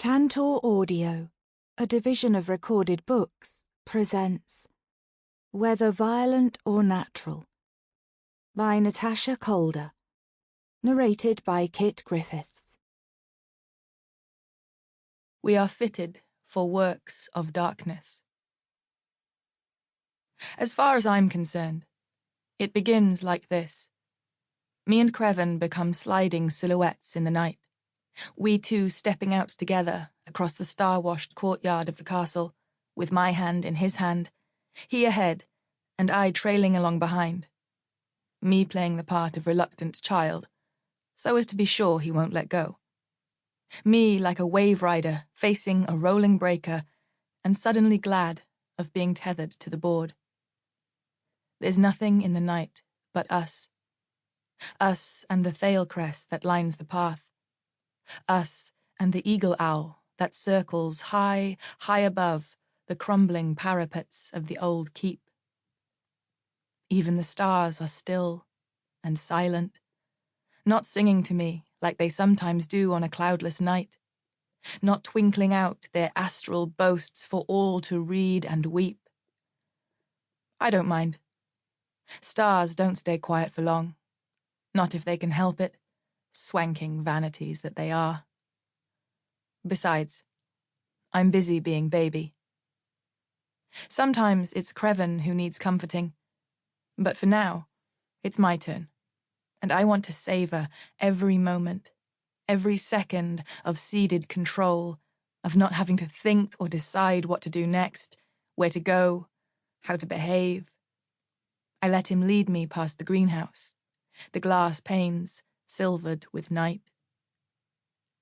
Tantor Audio, a division of recorded books, presents Whether Violent or Natural by Natasha Calder, narrated by Kit Griffiths. We are fitted for works of darkness. As far as I'm concerned, it begins like this. Me and Crevan become sliding silhouettes in the night, we two stepping out together across the star-washed courtyard of the castle, with my hand in his hand, he ahead, and I trailing along behind. Me playing the part of reluctant child, so as to be sure he won't let go. Me like a wave rider facing a rolling breaker, and suddenly glad of being tethered to the board. There's nothing in the night but us. Us and the thale cress that lines the path. Us and the eagle owl that circles high, high above the crumbling parapets of the old keep. Even the stars are still and silent, not singing to me like they sometimes do on a cloudless night, not twinkling out their astral boasts for all to read and weep. I don't mind. Stars don't stay quiet for long, not if they can help it, swanking vanities that they are. Besides, I'm busy being baby. Sometimes it's Crevan who needs comforting, but for now, it's my turn, and I want to savor every moment, every second of ceded control, of not having to think or decide what to do next, where to go, how to behave. I let him lead me past the greenhouse, the glass panes silvered with night.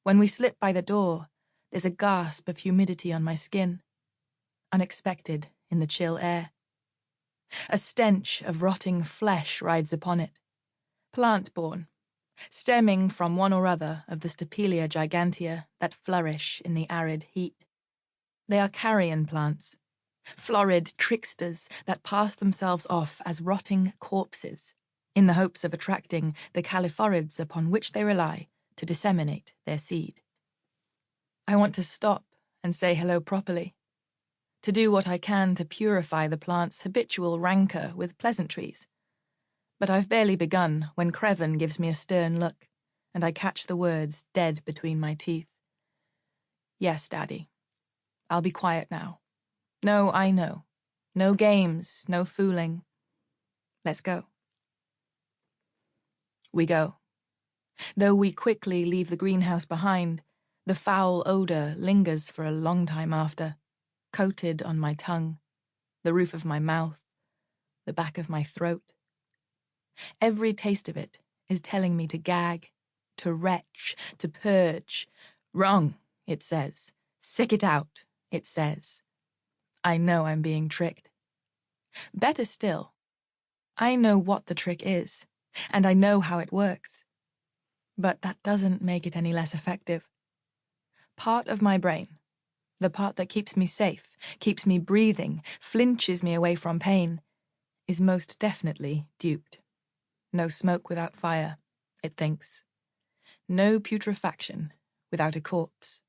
When we slip by the door, there's a gasp of humidity on my skin, unexpected in the chill air. A stench of rotting flesh rides upon it, plant-borne, stemming from one or other of the Stopelia gigantea that flourish in the arid heat. They are carrion plants, florid tricksters that pass themselves off as rotting corpses, in the hopes of attracting the calliphorids upon which they rely to disseminate their seed. I want to stop and say hello properly, to do what I can to purify the plant's habitual rancour with pleasantries. But I've barely begun when Crevan gives me a stern look, and I catch the words dead between my teeth. Yes, Daddy. I'll be quiet now. No, I know. No games, no fooling. Let's go. We go. Though we quickly leave the greenhouse behind, the foul odour lingers for a long time after, coated on my tongue, the roof of my mouth, the back of my throat. Every taste of it is telling me to gag, to retch, to purge. Wrong, it says. Sick it out, it says. I know I'm being tricked. Better still, I know what the trick is, and I know how it works. But that doesn't make it any less effective. Part of my brain, the part that keeps me safe, keeps me breathing, flinches me away from pain, is most definitely duped. No smoke without fire, it thinks. No putrefaction without a corpse.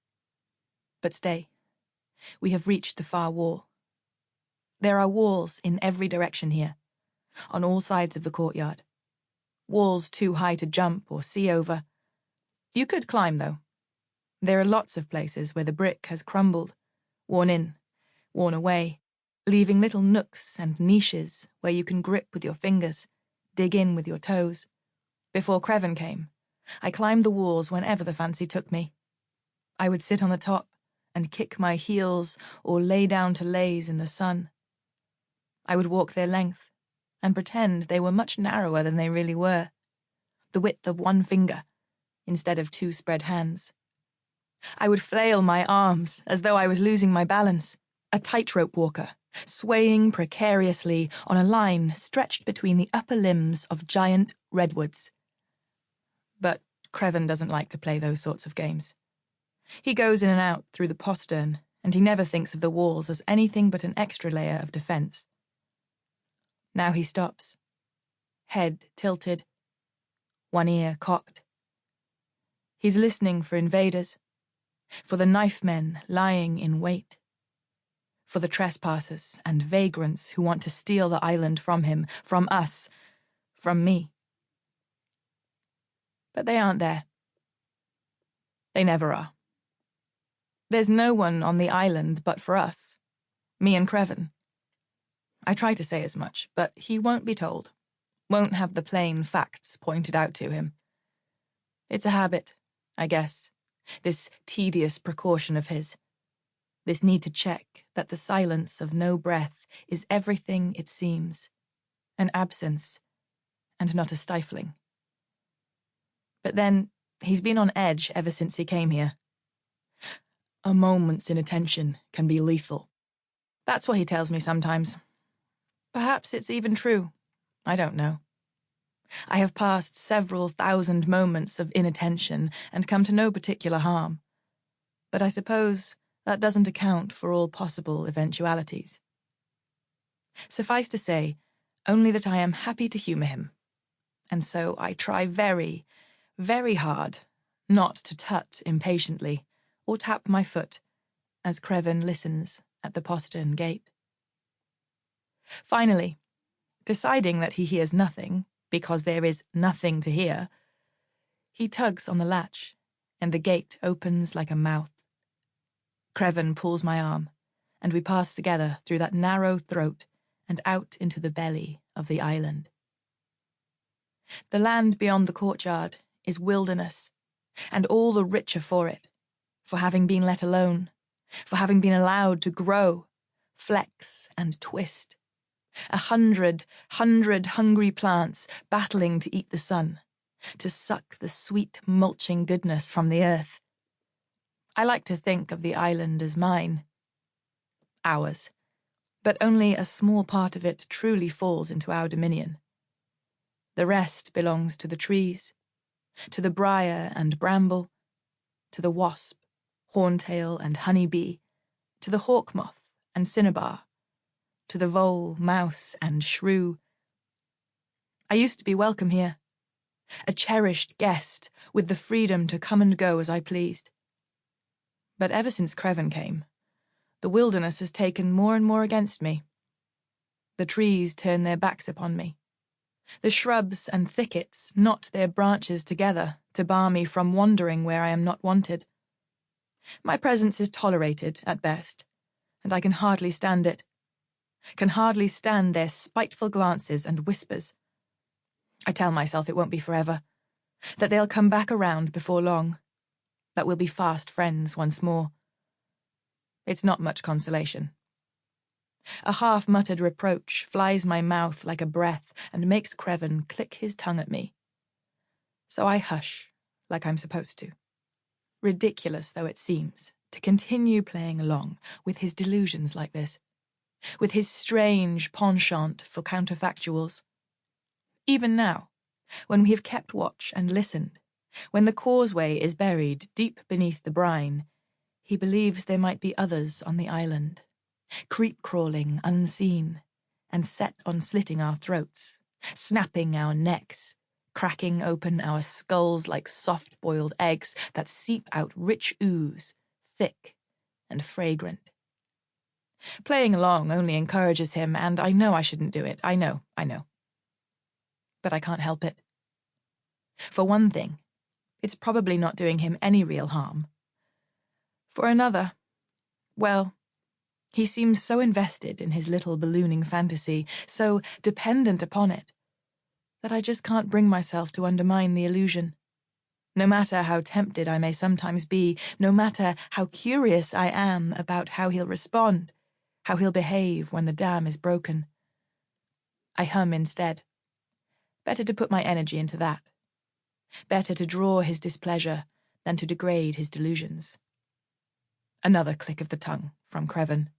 But stay, we have reached the far wall. There are walls in every direction here, on all sides of the courtyard. Walls too high to jump or see over. You could climb, though. There are lots of places where the brick has crumbled, worn in, worn away, leaving little nooks and niches where you can grip with your fingers, dig in with your toes. Before Crevan came, I climbed the walls whenever the fancy took me. I would sit on the top and kick my heels or lay down to laze in the sun. I would walk their length and pretend they were much narrower than they really were, the width of one finger instead of two spread hands. I would flail my arms as though I was losing my balance, a tightrope walker, swaying precariously on a line stretched between the upper limbs of giant redwoods. But Crevan doesn't like to play those sorts of games. He goes in and out through the postern, and he never thinks of the walls as anything but an extra layer of defence. Now he stops, head tilted, one ear cocked. He's listening for invaders, for the knife men lying in wait, for the trespassers and vagrants who want to steal the island from him, from us, from me. But they aren't there. They never are. There's no one on the island but for us, me and Crevan. I try to say as much, but he won't be told, won't have the plain facts pointed out to him. It's a habit, I guess, this tedious precaution of his, this need to check that the silence of no breath is everything it seems, an absence, and not a stifling. But then, he's been on edge ever since he came here. A moment's inattention can be lethal. That's what he tells me sometimes. Perhaps it's even true. I don't know. I have passed several thousand moments of inattention and come to no particular harm. But I suppose that doesn't account for all possible eventualities. Suffice to say, only that I am happy to humour him. And so I try very, very hard not to tut impatiently or tap my foot as Crevan listens at the postern gate. Finally, deciding that he hears nothing, because there is nothing to hear, he tugs on the latch, and the gate opens like a mouth. Crevan pulls my arm, and we pass together through that narrow throat and out into the belly of the island. The land beyond the courtyard is wilderness, and all the richer for it, for having been let alone, for having been allowed to grow, flex and twist. 100 hungry plants battling to eat the sun, to suck the sweet mulching goodness from the earth. I like to think of the island as mine. Ours. But only a small part of it truly falls into our dominion. The rest belongs to the trees, to the briar and bramble, to the wasp, horntail and honeybee, to the hawk moth and cinnabar, to the vole, mouse, and shrew. I used to be welcome here, a cherished guest with the freedom to come and go as I pleased. But ever since Crevan came, the wilderness has taken more and more against me. The trees turn their backs upon me. The shrubs and thickets knot their branches together to bar me from wandering where I am not wanted. My presence is tolerated at best, and I can hardly stand it. Can hardly stand their spiteful glances and whispers. I tell myself it won't be forever, that they'll come back around before long, that we'll be fast friends once more. It's not much consolation. A half-muttered reproach flies my mouth like a breath and makes Crevan click his tongue at me. So I hush, like I'm supposed to. Ridiculous though it seems, to continue playing along with his delusions like this, with his strange penchant for counterfactuals. Even now, when we have kept watch and listened, when the causeway is buried deep beneath the brine, he believes there might be others on the island, creep-crawling unseen, and set on slitting our throats, snapping our necks, cracking open our skulls like soft-boiled eggs that seep out rich ooze, thick and fragrant. Playing along only encourages him, and I know I shouldn't do it. I know. But I can't help it. For one thing, it's probably not doing him any real harm. For another, well, he seems so invested in his little ballooning fantasy, so dependent upon it, that I just can't bring myself to undermine the illusion. No matter how tempted I may sometimes be, no matter how curious I am about how he'll respond, how he'll behave when the dam is broken. I hum instead. Better to put my energy into that. Better to draw his displeasure than to degrade his delusions. Another click of the tongue from Crevan.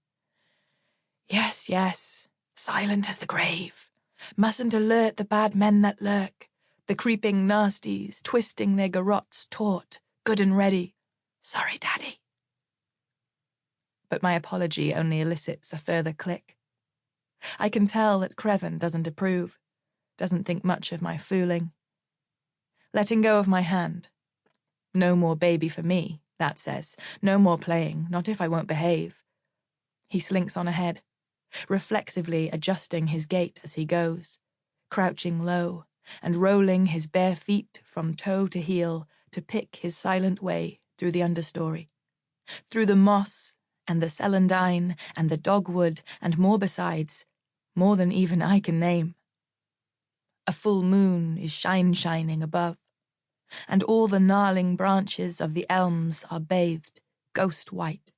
Yes, silent as the grave. Mustn't alert the bad men that lurk, the creeping nasties, twisting their garrots taut, good and ready. Sorry, Daddy. But my apology only elicits a further click. I can tell that Crevan doesn't approve, doesn't think much of my fooling. Letting go of my hand. No more baby for me that says. No more playing, not if I won't behave. He slinks on ahead, reflexively adjusting his gait as he goes, crouching low and rolling his bare feet from toe to heel to pick his silent way through the understory, through the moss and the celandine and the dogwood and more besides, more than even I can name. A full moon is shining above, and all the gnarling branches of the elms are bathed, ghost white,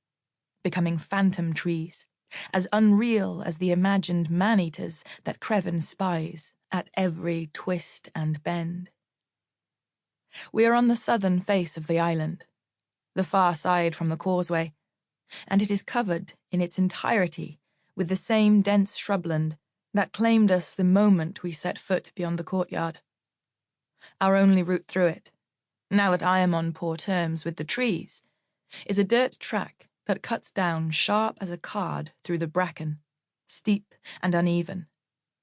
becoming phantom trees, as unreal as the imagined man-eaters that Crevan spies at every twist and bend. We are on the southern face of the island, the far side from the causeway, and it is covered in its entirety with the same dense shrubland that claimed us the moment we set foot beyond the courtyard. Our only route through it, now that I am on poor terms with the trees, is a dirt track that cuts down sharp as a card through the bracken, steep and uneven,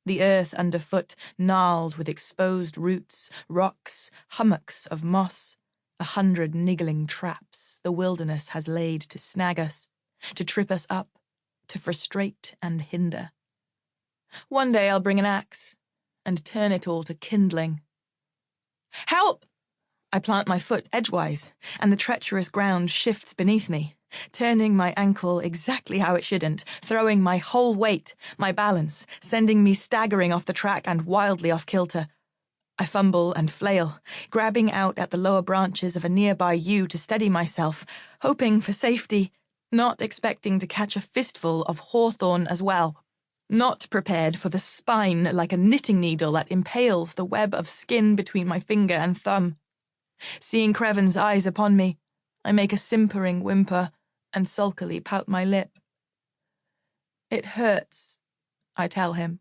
the earth underfoot gnarled with exposed roots, rocks, hummocks of moss, 100 niggling traps the wilderness has laid to snag us, to trip us up, to frustrate and hinder. One day I'll bring an axe and turn it all to kindling. Help! I plant my foot edgewise, and the treacherous ground shifts beneath me, turning my ankle exactly how it shouldn't, throwing my whole weight, my balance, sending me staggering off the track and wildly off kilter. I fumble and flail, grabbing out at the lower branches of a nearby yew to steady myself, hoping for safety, not expecting to catch a fistful of hawthorn as well, not prepared for the spine like a knitting needle that impales the web of skin between my finger and thumb. Seeing Crevan's eyes upon me, I make a simpering whimper and sulkily pout my lip. It hurts, I tell him.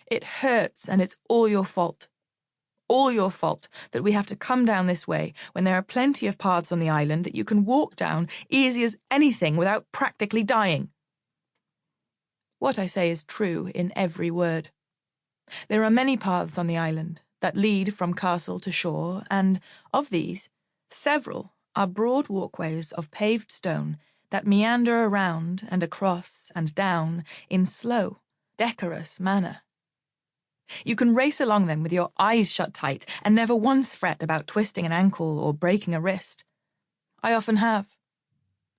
It hurts, and it's all your fault. All your fault that we have to come down this way when there are plenty of paths on the island that you can walk down easy as anything without practically dying. What I say is true in every word. There are many paths on the island that lead from castle to shore, and, of these, several are broad walkways of paved stone that meander around and across and down in slow, decorous manner. You can race along them with your eyes shut tight and never once fret about twisting an ankle or breaking a wrist. I often have.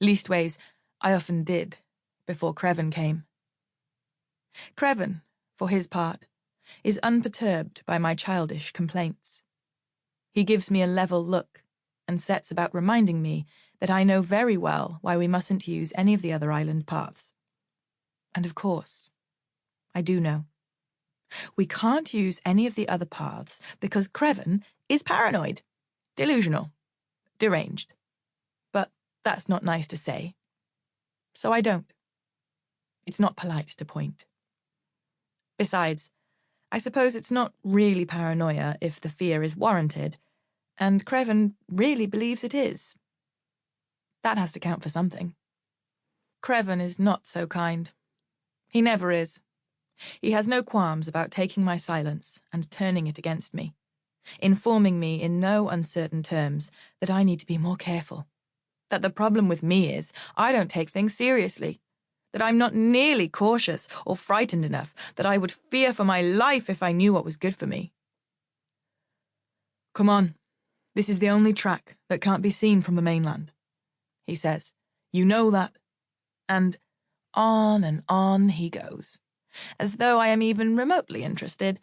Leastways, I often did, before Crevan came. Crevan, for his part, is unperturbed by my childish complaints. He gives me a level look and sets about reminding me that I know very well why we mustn't use any of the other island paths. And of course, I do know. We can't use any of the other paths because Crevan is paranoid, delusional, deranged. But that's not nice to say. So I don't. It's not polite to point. Besides, I suppose it's not really paranoia if the fear is warranted, and Crevan really believes it is. That has to count for something. Crevan is not so kind. He never is. He has no qualms about taking my silence and turning it against me, informing me in no uncertain terms that I need to be more careful, that the problem with me is I don't take things seriously, that I'm not nearly cautious or frightened enough that I would fear for my life if I knew what was good for me. Come on, this is the only track that can't be seen from the mainland, he says. You know that. And on he goes, as though I am even remotely interested,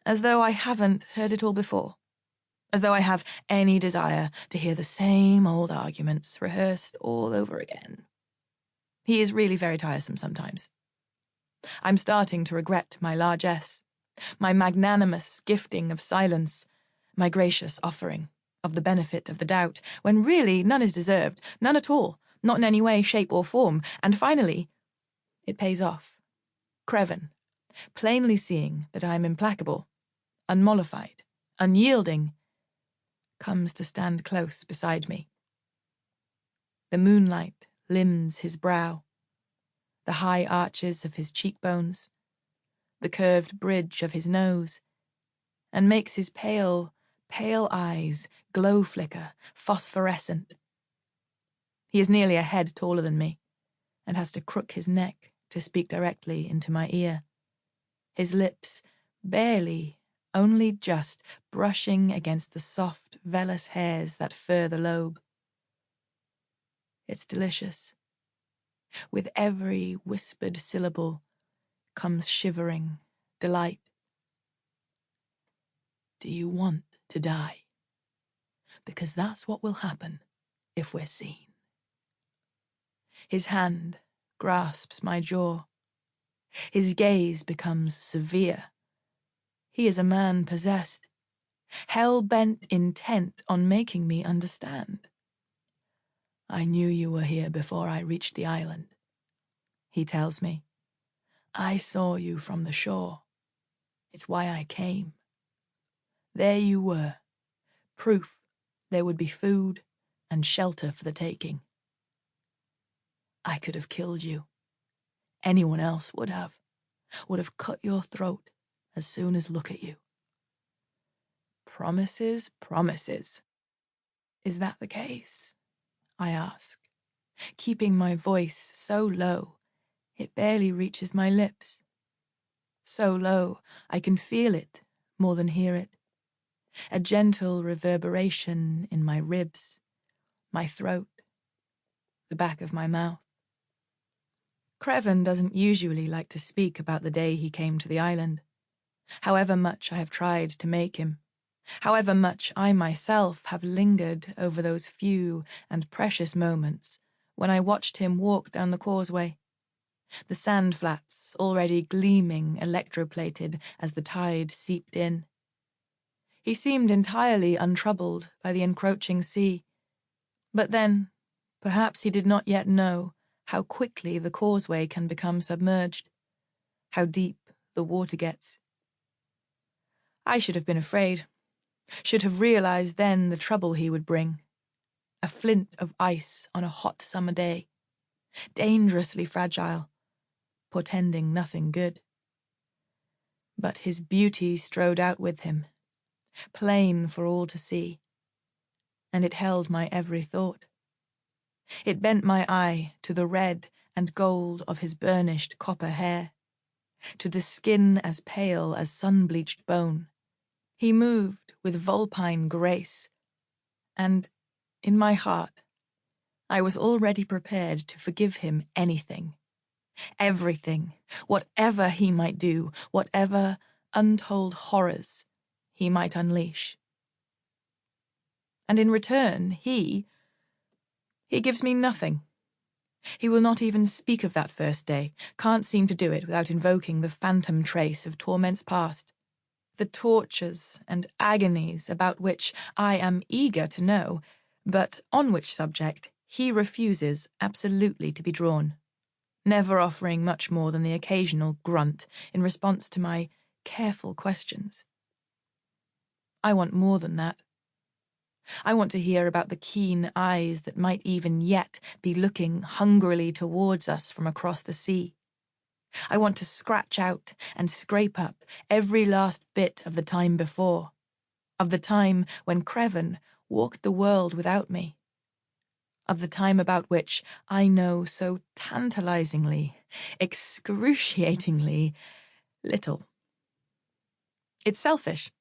as though I haven't heard it all before, as though I have any desire to hear the same old arguments rehearsed all over again. He is really very tiresome sometimes. I'm starting to regret my largesse, my magnanimous gifting of silence, my gracious offering of the benefit of the doubt, when really none is deserved, none at all, not in any way, shape or form, and finally, it pays off. Crevan, plainly seeing that I am implacable, unmollified, unyielding, comes to stand close beside me. The moonlight limns his brow, the high arches of his cheekbones, the curved bridge of his nose, and makes his pale eyes glow flicker, phosphorescent. He is nearly a head taller than me, and has to crook his neck to speak directly into my ear. His lips barely, only just, brushing against the soft, vellus hairs that fur the lobe. It's delicious. With every whispered syllable comes shivering delight. Do you want to die? Because that's what will happen if we're seen. His hand grasps my jaw. His gaze becomes severe. He is a man possessed, hell-bent intent on making me understand. I knew you were here before I reached the island, he tells me. I saw you from the shore. It's why I came. There you were, proof there would be food and shelter for the taking. I could have killed you. Anyone else would have cut your throat as soon as look at you. Promises, promises. Is that the case? I ask, keeping my voice so low it barely reaches my lips. So low I can feel it more than hear it. A gentle reverberation in my ribs, my throat, the back of my mouth. Crevan doesn't usually like to speak about the day he came to the island. However much I have tried to make him, however much I myself have lingered over those few and precious moments when I watched him walk down the causeway, the sand flats already gleaming electroplated as the tide seeped in. He seemed entirely untroubled by the encroaching sea, but then, perhaps he did not yet know how quickly the causeway can become submerged, how deep the water gets. I should have been afraid, should have realized then the trouble he would bring. A flint of ice on a hot summer day, dangerously fragile, portending nothing good. But his beauty strode out with him, plain for all to see, and it held my every thought. It bent my eye to the red and gold of his burnished copper hair, to the skin as pale as sun-bleached bone. He moved with vulpine grace, and, in my heart, I was already prepared to forgive him anything, everything, whatever he might do, whatever untold horrors he might unleash. And in return, he gives me nothing. He will not even speak of that first day, can't seem to do it without invoking the phantom trace of torments past, the tortures and agonies about which I am eager to know, but on which subject he refuses absolutely to be drawn, never offering much more than the occasional grunt in response to my careful questions. I want more than that. I want to hear about the keen eyes that might even yet be looking hungrily towards us from across the sea. I want to scratch out and scrape up every last bit of the time before, of the time when Crevan walked the world without me, of the time about which I know so tantalizingly, excruciatingly little. It's selfish,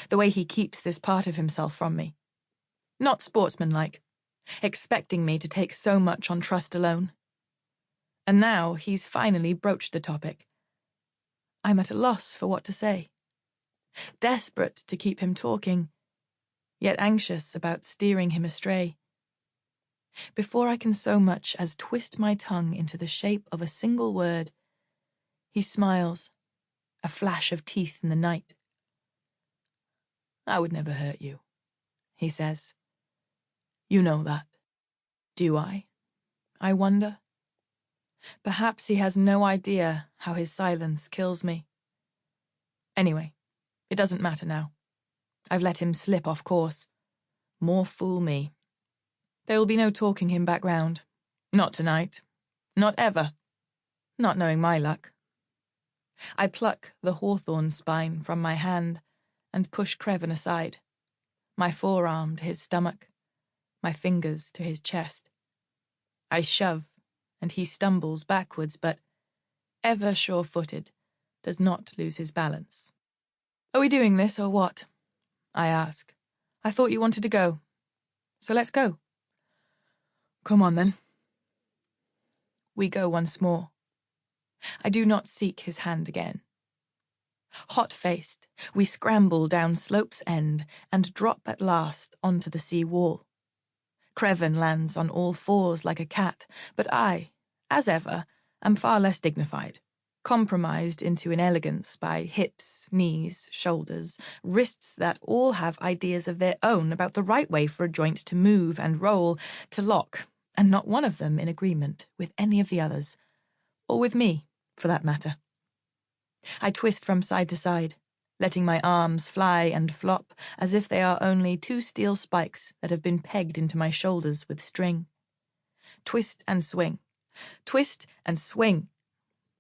the way he keeps this part of himself from me. Not sportsmanlike, expecting me to take so much on trust alone. And now he's finally broached the topic. I'm at a loss for what to say, desperate to keep him talking, yet anxious about steering him astray. Before I can so much as twist my tongue into the shape of a single word, he smiles, a flash of teeth in the night. I would never hurt you, he says. You know that. Do I wonder? Perhaps he has no idea how his silence kills me. Anyway, it doesn't matter now. I've let him slip off course. More fool me. There will be no talking him back round. Not tonight. Not ever. Not knowing my luck. I pluck the hawthorn spine from my hand and push Crevan aside, my forearm to his stomach, my fingers to his chest. I shove, and he stumbles backwards, but, ever sure-footed, does not lose his balance. "Are we doing this, or what?" I ask. "I thought you wanted to go. So let's go." "Come on, then." We go once more. I do not seek his hand again. Hot-faced, we scramble down slope's end and drop at last onto the sea wall. Crevan lands on all fours like a cat, but I, as ever, am far less dignified, compromised into inelegance by hips, knees, shoulders, wrists that all have ideas of their own about the right way for a joint to move and roll, to lock, and not one of them in agreement with any of the others, or with me, for that matter. I twist from side to side, letting my arms fly and flop as if they are only two steel spikes that have been pegged into my shoulders with string. Twist and swing. Twist and swing.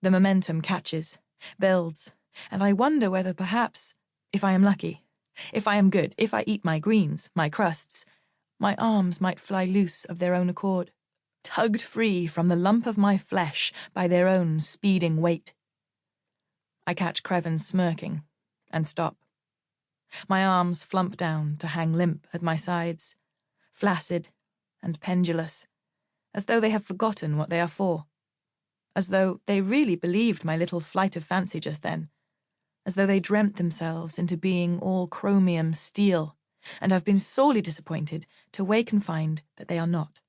The momentum catches, builds, and I wonder whether perhaps, if I am lucky, if I am good, if I eat my greens, my crusts, my arms might fly loose of their own accord, tugged free from the lump of my flesh by their own speeding weight. I catch Crevan smirking and stop. My arms flump down to hang limp at my sides, flaccid and pendulous, as though they have forgotten what they are for, as though they really believed my little flight of fancy just then, as though they dreamt themselves into being all chromium steel, and have been sorely disappointed to wake and find that they are not,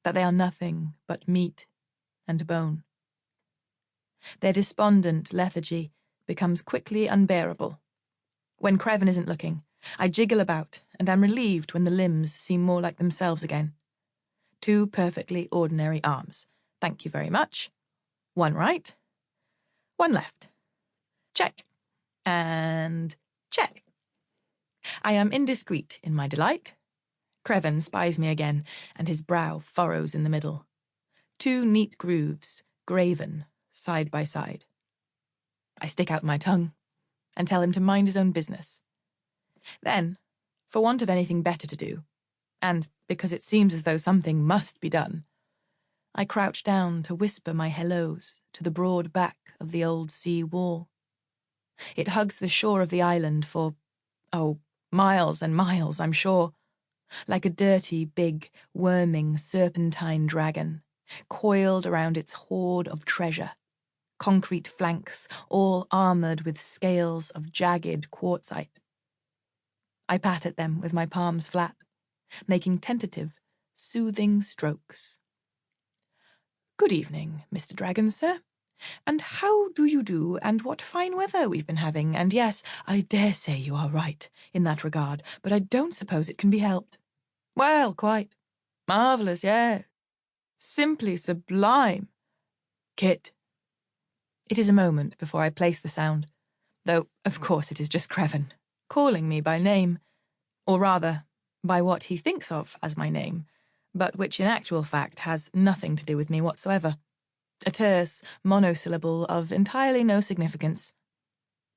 that they are nothing but meat and bone. Their despondent lethargy becomes quickly unbearable. When Crevan isn't looking, I jiggle about and am relieved when the limbs seem more like themselves again. Two perfectly ordinary arms. Thank you very much. One right, one left. Check. And check. I am indiscreet in my delight. Crevan spies me again, and his brow furrows in the middle. Two neat grooves, graven, side by side. I stick out my tongue and tell him to mind his own business. Then, for want of anything better to do, and because it seems as though something must be done, I crouch down to whisper my hellos to the broad back of the old sea wall. It hugs the shore of the island for, miles and miles, I'm sure, like a dirty, big, worming, serpentine dragon, coiled around its hoard of treasure, concrete flanks all armoured with scales of jagged quartzite. I pat at them with my palms flat, making tentative, soothing strokes. "Good evening, Mr. Dragon, sir. And how do you do, and what fine weather we've been having, and yes, I dare say you are right in that regard, but I don't suppose it can be helped. Well, quite. Marvellous, yeah. Simply sublime. Kit." It is a moment before I place the sound, though, of course, it is just Crevan, calling me by name, or rather, by what he thinks of as my name, but which in actual fact has nothing to do with me whatsoever. A terse monosyllable of entirely no significance.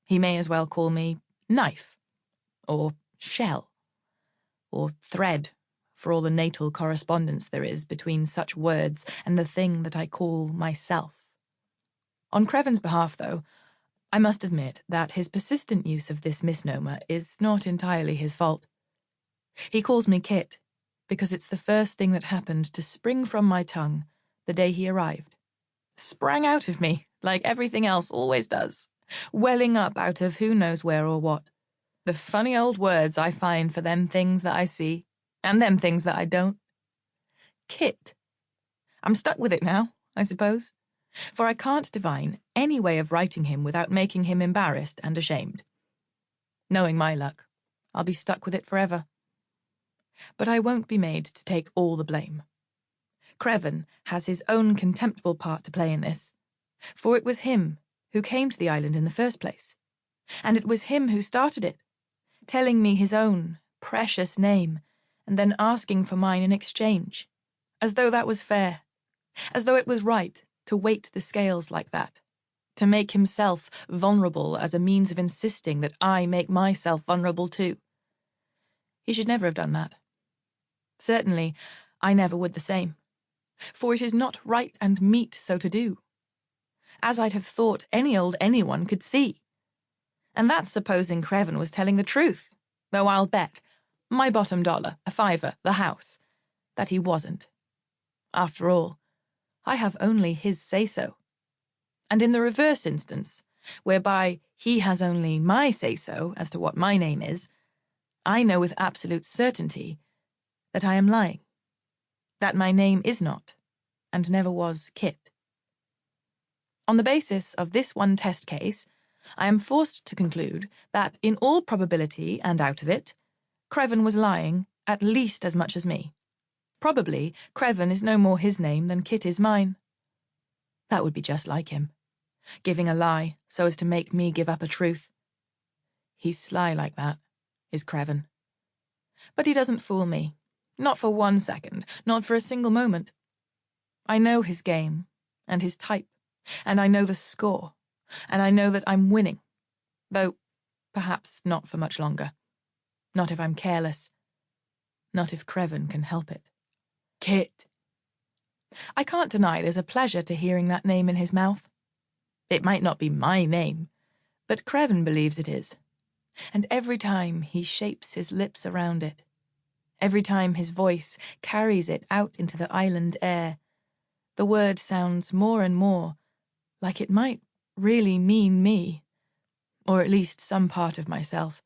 He may as well call me knife, or shell, or thread, for all the natal correspondence there is between such words and the thing that I call myself. On Crevan's behalf, though, I must admit that his persistent use of this misnomer is not entirely his fault. He calls me Kit because it's the first thing that happened to spring from my tongue the day he arrived. Sprang out of me, like everything else always does, welling up out of who knows where or what. The funny old words I find for them things that I see, and them things that I don't. Kit. I'm stuck with it now, I suppose, for I can't divine any way of writing him without making him embarrassed and ashamed. Knowing my luck, I'll be stuck with it forever. But I won't be made to take all the blame. Crevan has his own contemptible part to play in this, for it was him who came to the island in the first place, and it was him who started it, telling me his own precious name and then asking for mine in exchange, as though that was fair, as though it was right to weight the scales like that, to make himself vulnerable as a means of insisting that I make myself vulnerable too. He should never have done that. Certainly, I never would the same. for it is not right and meet so to do, as I'd have thought any old anyone could see. And that's supposing Crevan was telling the truth, though I'll bet, my bottom dollar, a fiver, the house, that he wasn't. After all, I have only his say-so. And in the reverse instance, whereby he has only my say-so as to what my name is, I know with absolute certainty that I am lying, that my name is not, and never was, Kit. On the basis of this one test case, I am forced to conclude that, in all probability and out of it, Crevan was lying at least as much as me. Probably Crevan is no more his name than Kit is mine. That would be just like him, giving a lie so as to make me give up a truth. He's sly like that, is Crevan. But he doesn't fool me, not for 1 second, not for a single moment. I know his game, and his type, and I know the score, and I know that I'm winning, though perhaps not for much longer. Not if I'm careless. Not if Crevan can help it. Kit. I can't deny there's a pleasure to hearing that name in his mouth. It might not be my name, but Crevan believes it is. And every time he shapes his lips around it, every time his voice carries it out into the island air, the word sounds more and more like it might really mean me, or at least some part of myself,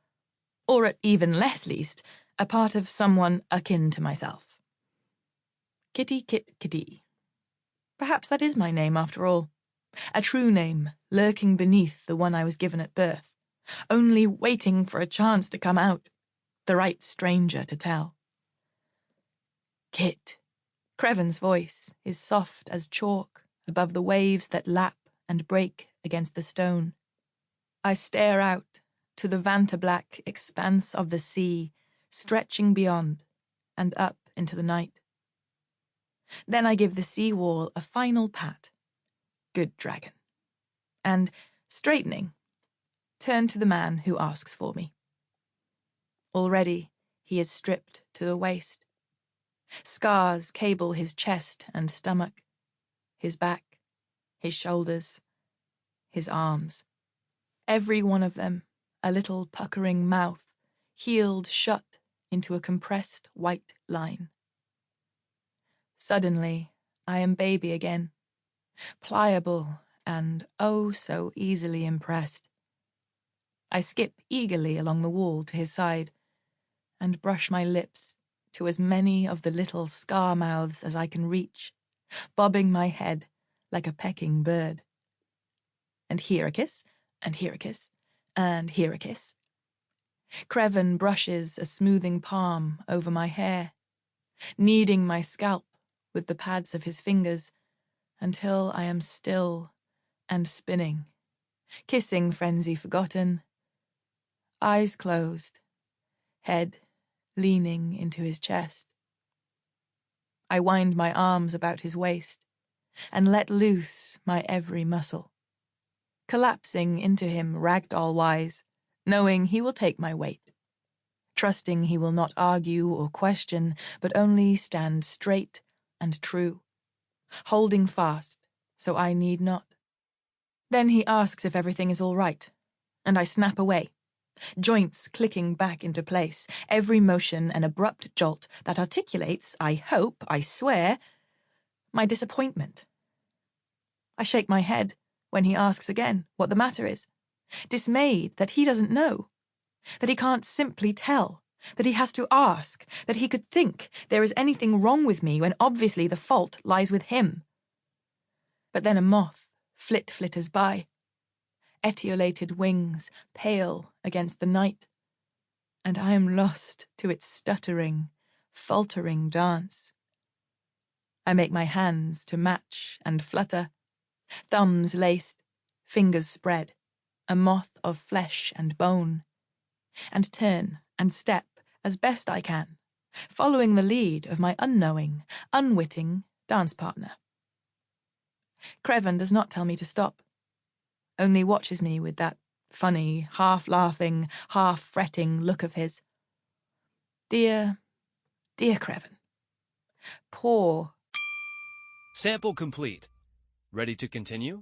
or at even less least, a part of someone akin to myself. Kitty, Kit, Kitty. Perhaps that is my name after all. A true name, lurking beneath the one I was given at birth, only waiting for a chance to come out, the right stranger to tell. Kit. Crevan's voice is soft as chalk above the waves that lap and break against the stone. I stare out to the vanta-black expanse of the sea, stretching beyond and up into the night. Then I give the sea wall a final pat. Good dragon. And, straightening, turn to the man who asks for me. Already he is stripped to the waist. Scars cable his chest and stomach, his back, his shoulders, his arms. Every one of them a little puckering mouth, healed shut into a compressed white line. Suddenly, I am baby again, pliable and oh so easily impressed. I skip eagerly along the wall to his side and brush my lips to as many of the little scar mouths as I can reach, bobbing my head like a pecking bird. And here a kiss, and here a kiss, and here a kiss. Crevan brushes a smoothing palm over my hair, kneading my scalp with the pads of his fingers until I am still and spinning, kissing frenzy forgotten, eyes closed, head leaning into his chest. I wind my arms about his waist and let loose my every muscle, collapsing into him ragdoll-wise, knowing he will take my weight, trusting he will not argue or question, but only stand straight and true, holding fast so I need not. Then he asks if everything is all right, and I snap away, joints clicking back into place, every motion an abrupt jolt that articulates, I hope, I swear, my disappointment. I shake my head when he asks again what the matter is, dismayed that he doesn't know, that he can't simply tell, that he has to ask, that he could think there is anything wrong with me when obviously the fault lies with him. But then a moth flitters by, etiolated wings pale against the night, and I am lost to its stuttering, faltering dance. I make my hands to match and flutter, thumbs laced, fingers spread, a moth of flesh and bone, and turn and step as best I can, following the lead of my unknowing, unwitting dance partner. Crevan does not tell me to stop, only watches me with that funny, half-laughing, half-fretting look of his. Dear, dear Crevan. Poor, Sample complete. Ready to continue?